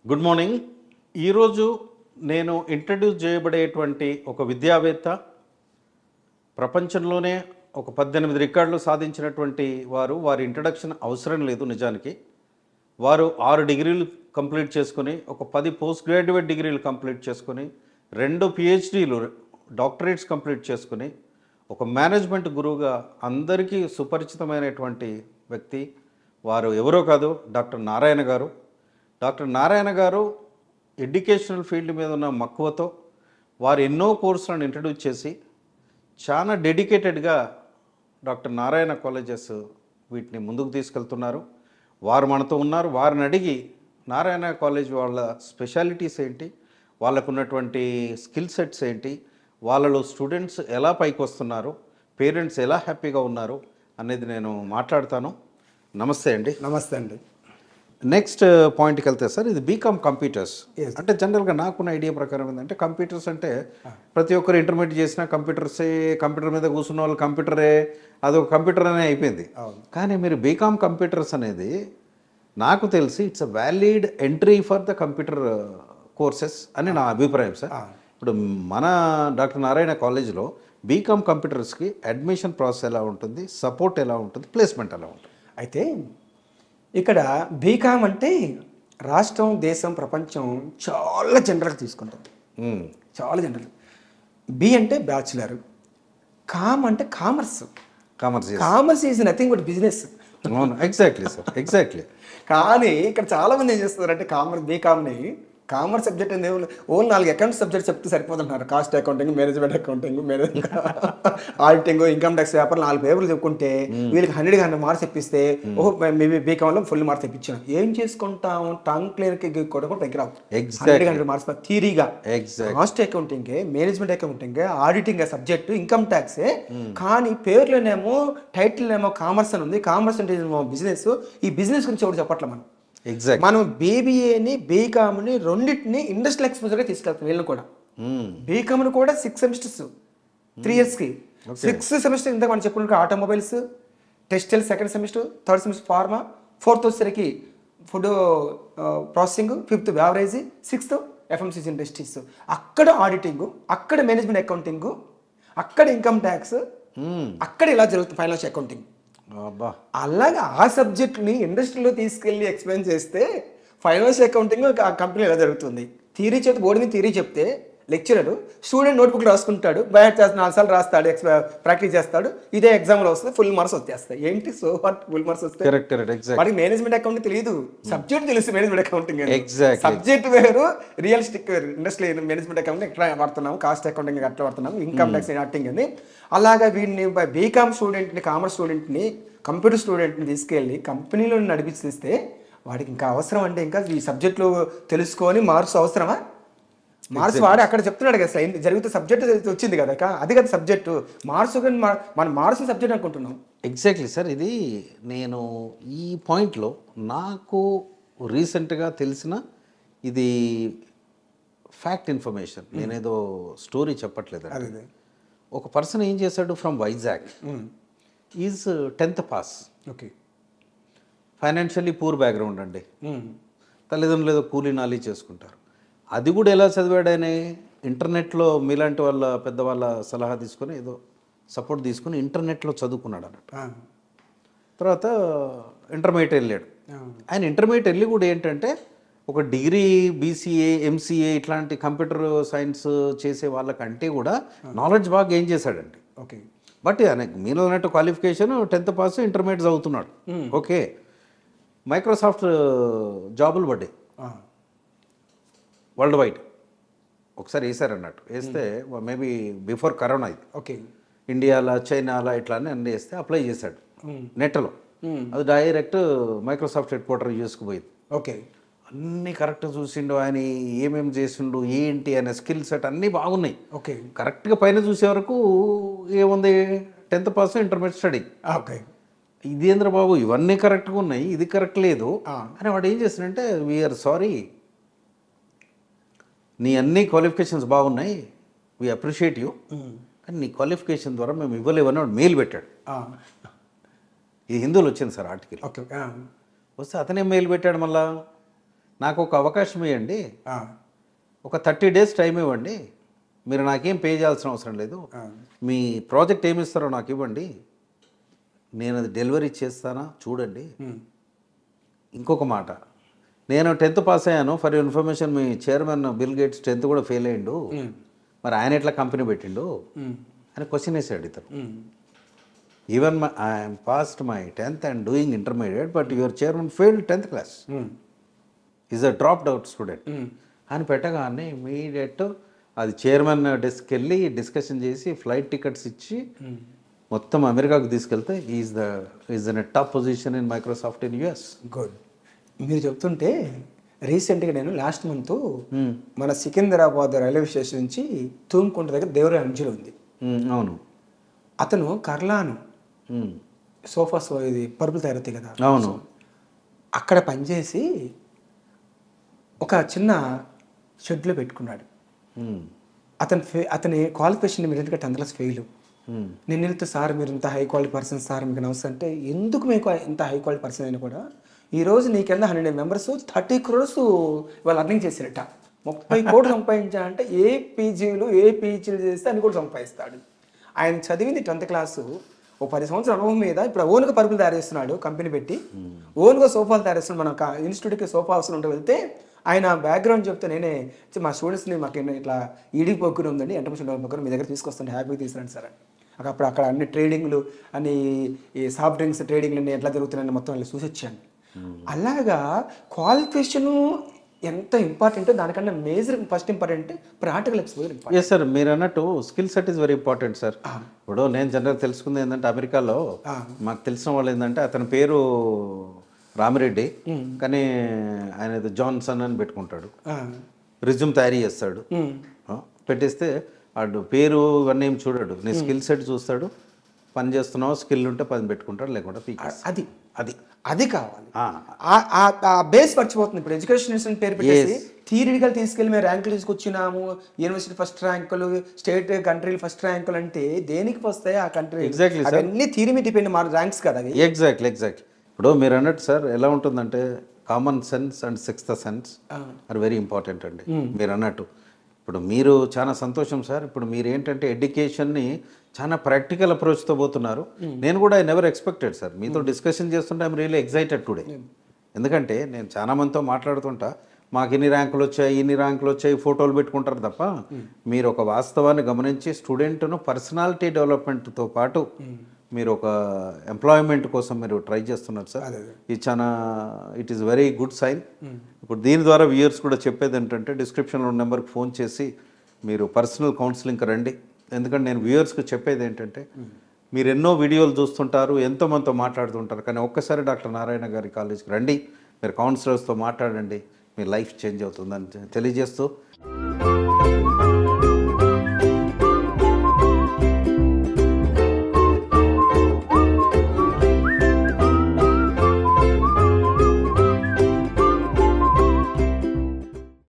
Good morning. ఈరోజు నేను introduce చేయబడేటువంటి ఒక విద్యావేత్త, ప్రపంచంలోనే ఒక 18 రికార్డులు సాధించినటువంటి వారి ఇంట్రడక్షన్ అవసరం లేదు. నిజానికి వారు 6 డిగ్రీలు కంప్లీట్ చేసుకొని, ఒక 10 పోస్ట్ గ్రాడ్యుయేట్ డిగ్రీలు కంప్లీట్ చేసుకొని, 2 పిహెచ్డీలు డాక్టరేట్స్ కంప్లీట్ చేసుకుని, ఒక మేనేజ్మెంట్ గురువుగా అందరికీ సుపరిచితమైనటువంటి వ్యక్తి. వారు ఎవరో కాదు, డాక్టర్ నారాయణ గారు. డాక్టర్ నారాయణ గారు ఎడ్యుకేషనల్ ఫీల్డ్ మీద ఉన్న మక్కువతో వారు ఎన్నో కోర్సులను ఇంట్రడ్యూస్ చేసి చాలా డెడికేటెడ్గా డాక్టర్ నారాయణ కాలేజెస్ వీటిని ముందుకు తీసుకెళ్తున్నారు. వారు మనతో ఉన్నారు. వారిని అడిగి నారాయణ కాలేజ్ వాళ్ళ స్పెషాలిటీస్ ఏంటి, వాళ్ళకు ఉన్నటువంటి స్కిల్ సెట్స్ ఏంటి, వాళ్ళలో స్టూడెంట్స్ ఎలా పైకి వస్తున్నారు, పేరెంట్స్ ఎలా హ్యాపీగా ఉన్నారు అనేది నేను మాట్లాడతాను. నమస్తే అండి. నమస్తే అండి. నెక్స్ట్ పాయింట్కి వెళ్తే సార్, ఇది బీకామ్ కంప్యూటర్స్. అంటే జనరల్గా నాకున్న ఐడియా ప్రకారం ఏంటంటే, కంప్యూటర్స్ అంటే ప్రతి ఒక్కరు ఇంటర్మీడియట్ చేసినా కంప్యూటర్సే, కంప్యూటర్ మీద కూర్చున్న వాళ్ళు కంప్యూటరే, అదొక కంప్యూటర్ అనే అయిపోయింది. కానీ మీరు బీకామ్ కంప్యూటర్స్ అనేది నాకు తెలిసి it's a valid entry for the computer courses అని నా అభిప్రాయం సార్. ఇప్పుడు మన డాక్టర్ నారాయణ కాలేజ్లో బీకామ్ కంప్యూటర్స్కి అడ్మిషన్ ప్రాసెస్ ఎలా ఉంటుంది, సపోర్ట్ ఎలా ఉంటుంది, ప్లేస్మెంట్ ఎలా ఉంటుంది? అయితే ఇక్కడ బీకామ్ అంటే రాష్ట్రం, దేశం, ప్రపంచం చాలా జనరల్గా తీసుకుంటుంది. చాలా జనరల్. బి అంటే బ్యాచులర్, కామ్ అంటే commerce. Commerce is nothing but business. అవును, ఎగ్జాక్ట్లీ సార్, ఎగ్జాక్ట్లీ. కానీ ఇక్కడ చాలామంది ఏం చేస్తున్నారంటే బీకామ్ని కామర్స్ సబ్జెక్ట్ అనేది ఓన్ 4 అకౌంట్ సబ్జెక్ట్ చెప్తే సరిపోతున్నారు. Cost accounting, management accounting, auditing, income tax paper 4 పేపర్లు చెప్పుకుంటే వీళ్ళకి 100 మార్క్స్ తెప్పిస్తే ఓహో మేబీ బీకామ్లో ఫుల్ మార్క్స్ తెప్పించాను. ఏం చేసుకుంటాం? టంగ్ క్లియర్కి కూడా దగ్గర 100 మార్క్స్ థియరీగా. Cost accounting, management accounting, auditing subject, income ట్యాక్సే. కానీ పేర్లోనేమో టైటిల్నేమో కామర్స్ అని ఉంది. కామర్స్ అంటే బిజినెస్. ఈ బిజినెస్ గురించి ఎవరు చెప్పట్లే. మనం బీబీఏని, బీకామ్ని రెండింటిని ఇండస్ట్రియల్ ఎక్స్పోజర్గా తీసుకెళ్తాం. వీళ్ళని కూడా బీకామ్ని కూడా 6 సెమిస్టర్స్ 3 ఇయర్స్కి 6 సెమిస్టర్. ఇందాక మనం చెప్పుకున్న automobiles, textile second semester, third semester pharma, 4th వచ్చేసరికి food processing, 5th beverage, 6th FMCG industries. అక్కడ ఆడిటింగ్, అక్కడ మేనేజ్మెంట్ అకౌంటింగ్, అక్కడ ఇన్కమ్ ట్యాక్స్, అక్కడ ఇలా జరుగుతుంది ఫైనాన్షియల్ అకౌంటింగ్. అలాగే ఆ సబ్జెక్ట్ని ఇండస్ట్రీలో తీసుకెళ్ళి ఎక్స్ప్లెయిన్ చేస్తే ఫైనాన్షియల్ అకౌంటింగ్ ఆ కంపెనీ ఎలా జరుగుతుంది. థియరీ చెప్తే బోర్డు మీద థియరీ చెప్తే లెక్చరర్ స్టూడెంట్ నోట్బుక్ రాసుకుంటాడు, బయట 4 సార్లు రాస్తాడు, ప్రాక్టీస్ చేస్తాడు. ఇదే ఎగ్జామ్లో వస్తుంది, ఫుల్ మార్క్స్ వచ్చేస్తాయి. ఏంటి సో వాట్ ఫుల్ మార్క్స్ వస్తాయి? వాడికి మేనేజ్మెంట్ అకౌంటింగ్ తెలియదు, సబ్జెక్ట్ తెలుసు. మేనేజ్మెంట్ అకౌంటింగ్ సబ్జెక్ట్ వేరు, రియలిస్టిక్ వేరు. ఇండస్ట్రీ మేనేజ్మెంట్ అకౌంటింగ్ ఎట్లా వాడుతున్నాము, కాస్ట్ అకౌంటింగ్ ఎట్లా వాడుతున్నాము, ఇన్కమ్ ట్యాక్స్ యాక్టింగ్ అని. అలాగా వీడిని బీకామ్ స్టూడెంట్ని, కామర్స్ స్టూడెంట్ని, కంప్యూటర్ స్టూడెంట్ని తీసుకెళ్ళి కంపెనీలో నడిపిస్తే వాడికి ఇంకా అవసరం అంటే ఇంకా ఈ సబ్జెక్టులు తెలుసుకొని మార్క్స్ అవసరమా? మార్క్స్ వాడు అక్కడ చెప్తున్నాడు కదా అసలు జరిగితే సబ్జెక్ట్ వచ్చింది కదా, అది కదా సబ్జెక్టు. మార్క్స్ మన మార్క్స్ సబ్జెక్ట్ అనుకుంటున్నాం. Exactly sir. ఇది నేను ఈ పాయింట్లో నాకు రీసెంట్గా తెలిసిన ఇది ఫ్యాక్ట్ ఇన్ఫర్మేషన్, నేనేదో స్టోరీ చెప్పట్లేదు. ఒక పర్సన్ ఏం చేశాడు, from Vizag, is 10th pass, okay, financially poor background అండి. తల్లిదండ్రులు ఏదో కూలీ నాలి చేసుకుంటారు. అది కూడా ఎలా చదివాడని ఇంటర్నెట్లో మీలాంటి వాళ్ళ పెద్దవాళ్ళ సలహా తీసుకొని, ఏదో సపోర్ట్ తీసుకొని ఇంటర్నెట్లో చదువుకున్నాడు అన్నట్టు. తర్వాత ఇంటర్మీడియట్ వెళ్ళాడు. ఆయన ఇంటర్మీడియట్ వెళ్ళి కూడా ఏంటంటే ఒక డిగ్రీ, బీసీఏ, ఎంసీఏ ఇట్లాంటి కంప్యూటర్ సైన్స్ చేసే వాళ్ళకంటే కూడా నాలెడ్జ్ బాగా గెయిన్ చేశాడండి. ఓకే. బట్ ఆయనకు మీరు అన్నట్టు క్వాలిఫికేషన్ 10th పాస్, ఇంటర్మీడియట్ చదువుతున్నాడు. ఓకే. మైక్రోసాఫ్ట్ జాబులు పడ్డాయి వరల్డ్ వైడ్. ఒకసారి వేసారన్నట్టు. వేస్తే మేబీ బిఫోర్ కరోనా ఇది. ఓకే. ఇండియాలో, చైనాలో ఇట్లా అన్నీ వేస్తే అప్లై చేశాడు నెట్లో. అది డైరెక్ట్ మైక్రోసాఫ్ట్ హెడ్ క్వార్టర్ యూఎస్కి పోయింది. ఓకే. అన్నీ కరెక్ట్ చూసిండు, ఆయన ఏమేమి చేసిండు, ఏంటి ఆయన స్కిల్ సెట్ అన్నీ బాగున్నాయి. ఓకే. కరెక్ట్గా పైన చూసే వరకు ఏముంది, 10th pass, intermediate study. Okay. ఇదేంద్ర బాబు ఇవన్నీ కరెక్ట్గా ఉన్నాయి, ఇది కరెక్ట్ లేదు అని వాడు ఏం చేస్తాడంటే, వీఆర్ సారీ, నీ అన్ని క్వాలిఫికేషన్స్ బాగున్నాయి, వీ అప్రిషియేట్ యూ, కానీ నీ క్వాలిఫికేషన్ ద్వారా మేము ఇవ్వలేవని వాడు మెయిల్ పెట్టాడు. ఇది హిందూలో వచ్చింది సార్ ఆర్టికల్. ఓకే. వస్తే అతనే మెయిల్ పెట్టాడు మళ్ళా, నాకు ఒక అవకాశం ఇవ్వండి, ఆ, ఒక 30 డేస్ టైం ఇవ్వండి, మీరు నాకేం పే చేయాల్సిన అవసరం లేదు, మీ ప్రాజెక్ట్ ఏమి ఇస్తారో నాకు ఇవ్వండి, నేను అది డెలివరీ చేస్తానా చూడండి. ఇంకొక మాట, నేను 10th పాస్ అయ్యాను, for information me chairman bill gates 10th కూడా ఫెయిల్ అయ్యిండు, మరి ఆయన ఎట్లా కంపెనీ పెట్టిండు అని క్వశ్చన్ వేసాడు ఇతను. Even I'm passed my 10th and doing intermediate, but your chairman failed 10th class, is a dropped out student అని పెట్టగానే ఇమీడియట్ అది చైర్మన్ డెస్క్కి వెళ్ళి డిస్కషన్ చేసి ఫ్లైట్ టికెట్స్ ఇచ్చి మొత్తం అమెరికాకు తీసుకెళ్తే is in a top position in Microsoft in US. Good. మీరు చెప్తుంటే రీసెంట్గా నేను లాస్ట్ మంత్ మన సికింద్రాబాద్ రైల్వే స్టేషన్ నుంచి తూంకుంట దగ్గర దేవరాయ అంజలి ఉంది. అవును. అతను కర్లాను సోఫాస్ ఇది పరుపులు తయారవుతాయి కదా, అవును, అక్కడ పనిచేసి ఒక చిన్న షెడ్లో పెట్టుకున్నాడు. అతని క్వాలిఫికేషన్ ఇమీడియట్గా 10th క్లాస్ ఫెయిల్. నేను వెళ్తే సార్ మీరు ఇంత హై క్వాలిటీ పర్సన్ సార్ మీకు నమస్తే అంటే, ఎందుకు మీకు ఇంత హై క్వాలిటీ పర్సన్ అయినా కూడా ఈరోజు నీ కింద 100 మెంబర్స్ 30 crores వాళ్ళు అర్నింగ్ చేసినట్ట, 30 కోట్లు సంపాదించాలంటే ఏ పీజీలు చేస్తే అన్ని కూడా సంపాదిస్తాడు. ఆయన చదివింది 10th క్లాసు, ఓ 10 సంవత్సరాల అనుభవం మీద ఇప్పుడు ఓన్గా పరుపులు తయారు చేస్తున్నాడు, కంపెనీ పెట్టి ఓన్గా సోఫాలు తయారు చేస్తున్నాడు. మన ఇన్స్టిట్యూట్కి సోఫా హౌస్లో ఉంటే వెళ్తే ఆయన బ్యాక్గ్రౌండ్ చెప్తే నేనే మా స్టూడెంట్స్ని మాకు ఇట్లా ఈడీ పొక్కుని ఉందండి, ఎంటర్ప్రెన్యూర్ డెవలప్మెంట్ మీ దగ్గర తీసుకొస్తాను, హ్యాపీగా తీసుకురండి సార్ అని. అప్పుడు అక్కడ అన్ని ట్రేడింగ్లు అన్ని ఈ సాఫ్ట్ డ్రింక్స్ ట్రేడింగ్లు అన్ని ఎట్లా జరుగుతున్నాయని మొత్తం వాళ్ళు చూసి వచ్చాను. అలాగా క్వాలిఫికేషను ఎంత ఇంపార్టెంటో దానికన్నా major first important practical exposure important. Yes sir, మీరు అన్నట్టు skill set is very important sir. ఇప్పుడు నేను జనరల్ తెలుసుకుంది ఏంటంటే అమెరికాలో మాకు తెలిసిన వాళ్ళు ఏంటంటే అతని పేరు రామిరెడ్డి, కానీ ఆయన ఏదో జాన్సన్ అని పెట్టుకుంటాడు, రిజ్యూమ్ తయారీ చేస్తాడు, పెట్టేస్తే వాడు పేరు ఇవన్నీ ఏం చూడాడు, నీ స్కిల్ సెట్ చూస్తాడు, పని చేస్తున్నావు స్కిల్ ఉంటే పని పెట్టుకుంటాడు, లేకుంటే అది అది అది కావాలి. ఆ బేస్ మర్చిపోతుంది. ఇప్పుడు ఎడ్యుకేషన్ పేరు పెట్టేసి థియరిటికల్ తీసుకెళ్ళి మేము ర్యాంకులు తీసుకొచ్చినాము, యూనివర్సిటీ ఫస్ట్ ర్యాంకులు, స్టేట్ కంట్రీలు ఫస్ట్ ర్యాంకులు అంటే దేనికి వస్తాయి ఆ కంట్రీ? ఎగ్జాక్ట్లీ సార్, అన్ని థియరీ మీద డిపెండ్ మా ర్యాంక్స్ కదా అవి. ఎగ్జాక్ట్లీ. ఇప్పుడు మీరు అన్నట్టు సార్ ఎలా ఉంటుందంటే common sense and sixth sense are very important అండి. మీరు అన్నట్టు ఇప్పుడు మీరు చాలా సంతోషం సార్. ఇప్పుడు మీరు ఏంటంటే ఎడ్యుకేషన్ని చాలా ప్రాక్టికల్ అప్రోచ్తో పోతున్నారు. నేను కూడా ఐ నెవర్ ఎక్స్పెక్టెడ్ సార్, మీతో డిస్కషన్ చేస్తుంటే ఐఎమ్ రియల్లీ ఎక్సైటెడ్ టుడే. ఎందుకంటే నేను చాలా మందితో మాట్లాడుతుంటా, మాకు ఇన్ని ర్యాంకులు వచ్చాయి ఫోటోలు పెట్టుకుంటారు తప్ప మీరు ఒక వాస్తవాన్ని గమనించి స్టూడెంట్ను పర్సనాలిటీ డెవలప్మెంట్తో పాటు మీరు ఒక ఎంప్లాయ్మెంట్ కోసం మీరు ట్రై చేస్తున్నారు సార్. ఇది చాలా it is very good sign. ఇప్పుడు దీని ద్వారా వ్యూయర్స్ కూడా చెప్పేది ఏంటంటే డిస్క్రిప్షన్లో ఉన్న నెంబర్కి ఫోన్ చేసి మీరు పర్సనల్ కౌన్సిలింగ్కి రండి. ఎందుకంటే నేను వ్యూయర్స్కి చెప్పేది ఏంటంటే మీరు ఎన్నో వీడియోలు చూస్తుంటారు, ఎంతోమందితో మాట్లాడుతుంటారు, కానీ ఒక్కసారి డాక్టర్ నారాయణ గారి కాలేజ్కి రండి, మీరు కౌన్సిలర్స్తో మాట్లాడండి, మీ లైఫ్ చేంజ్ అవుతుందని తెలియజేస్తూ